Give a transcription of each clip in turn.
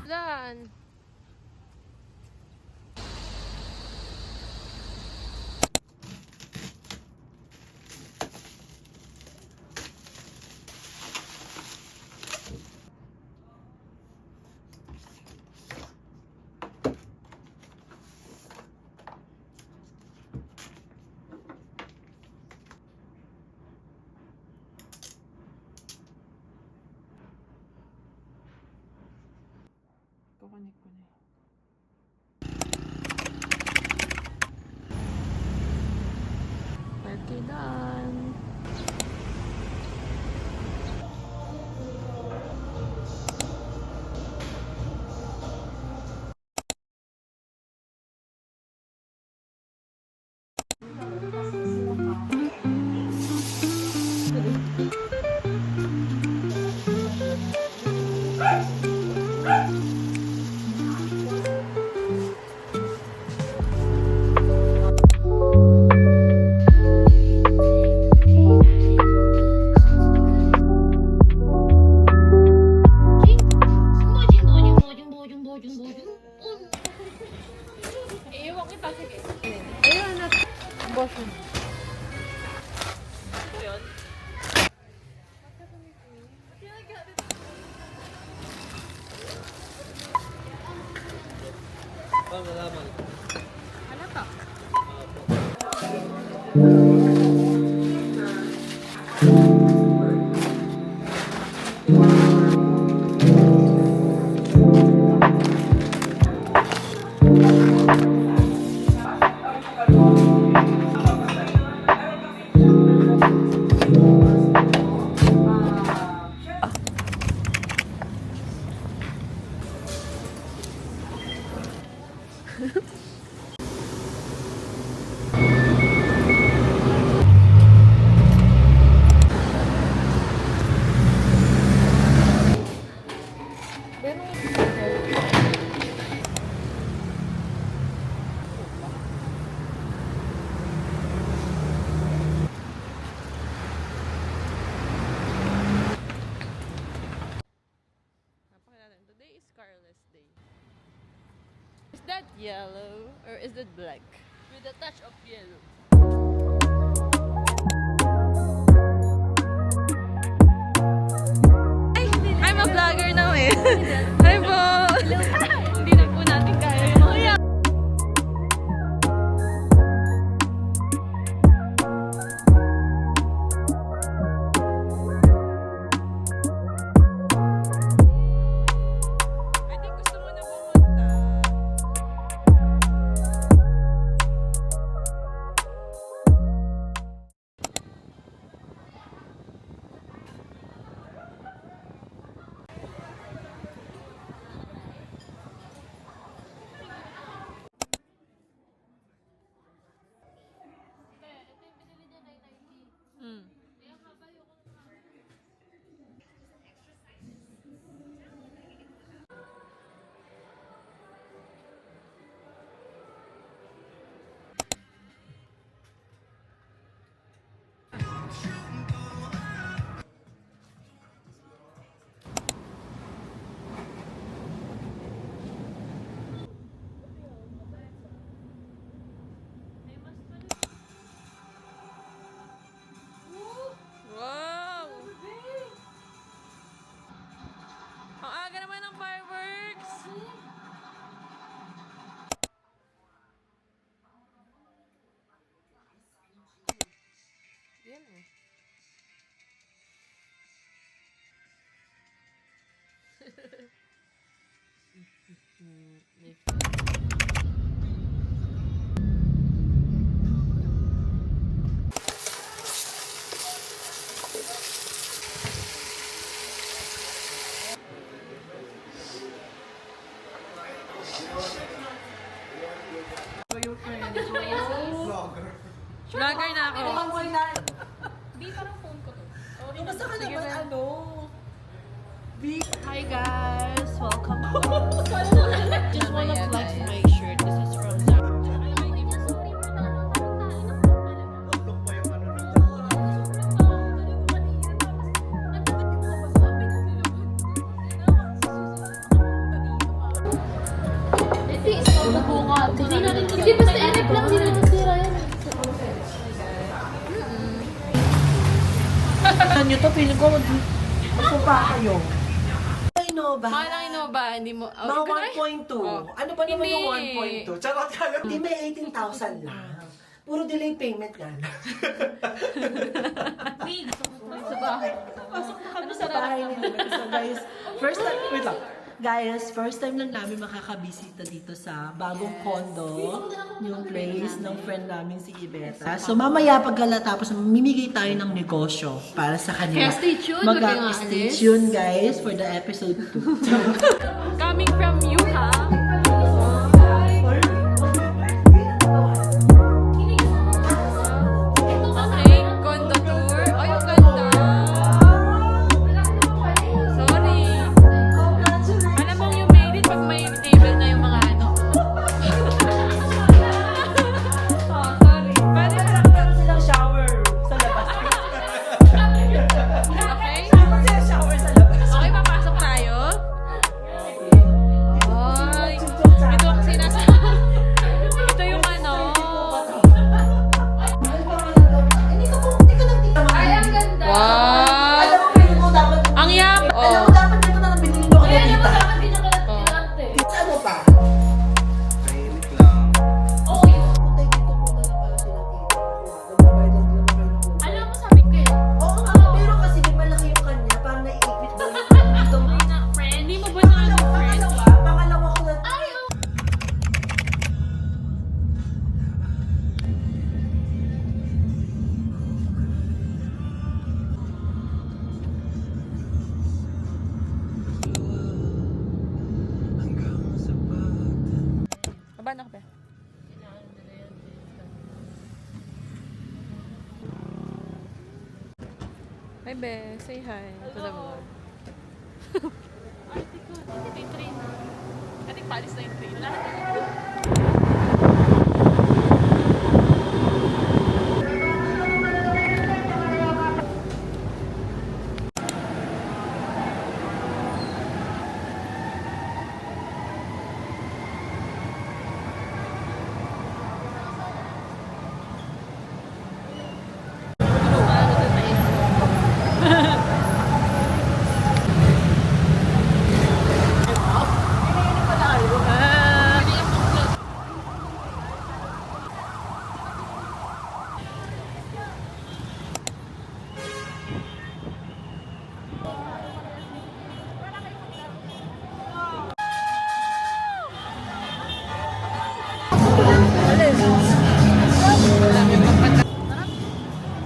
Saan? Kukunik ko na. Okay, done. Iiwan kita, sige. Ayun na. Boss mo. Ito yun? Malaman. Ano to? Today is Carlos Day. Is that yellow or is that black? With a touch of yellow. I'm a vlogger now eh. Hi po! Hindi na po natin kaya yung mga yan. I think gusto mo na pumunta. Wow! Ang aga naman ng fireworks! Yan eh. Vlogger na ako. Di, parang phone ko to. Basta ka Sige naman, na. ano? Hi guys! Welcome back. Just wanna Ano nyo to? Feeling ko magpupa kayo. Innova. Mahal ang Innova, hindi mo... Mga 1.2. Oh. Ano ba naman Hindi. yung 1.2? Charot ka lang. Hindi, may 18,000 lang. Puro delay payment nga lang. Wait, gusto ko sa bahay. Pasok na kami sa bahay nila. So guys, first time, wait lang. Guys, first time lang namin makakabisita dito sa bagong condo, yung place ng friend namin si Ibeta. So mamaya pagkalatapos, mamimigay tayo ng negosyo para sa kanila. Kaya stay tuned, huwag kayong Stay aalis. tuned guys for the episode 2. Coming from you, ha? Okay, condo tour. Ay, ang ganda. Sorry. Alam mo yung made it pag may table na yung mga ano. Oh, sorry. Pwede parang Silang shower sa labas. okay? Silang shower sa labas. Okay, papasok tayo. Ay, ito kasi nasa... Ito yung ano... Ay, ang ganda. Wow! Alam mo, feeling ko dapat... Ang yap! Alam Oh. mo, dapat dito na nabili mo kaya Alam mo, tita. dapat din ako nagtirante. Ano pa? Tahimik lang. Oo, yun. Puntay dito muna na para sila tita. Nagbabayad lang naman kayo ng utang. Alam mo, sabi ko eh. Oo nga, pero kasi di malaki yung kanya, parang naiipit mo yung dito. May na friend. Hindi mo ba na friend? Pangalawa ko na. Ay, oh. Baba na ka ba? Hi, Be. Say hi to the vlog. Ate ko, ito yung train. I think palis na yung train.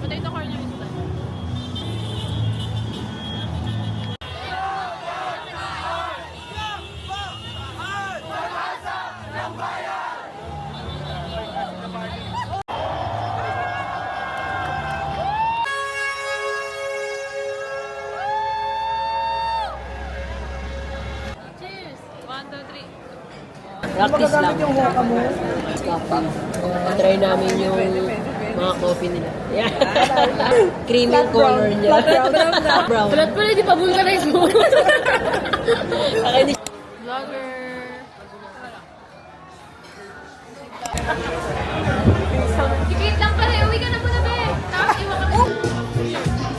Potato corner is ba? Cheers! 1, 2, 3. Practice lang. Kapag try namin yung mga coffee nila. Yeah. Creamy color niya. Brown. Balat pala, di pa vulcanize mo. Akin ni Vlogger! Wait lang pala, uwi ka na muna, be. Tapos iwan ka na.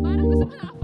Parang gusto ko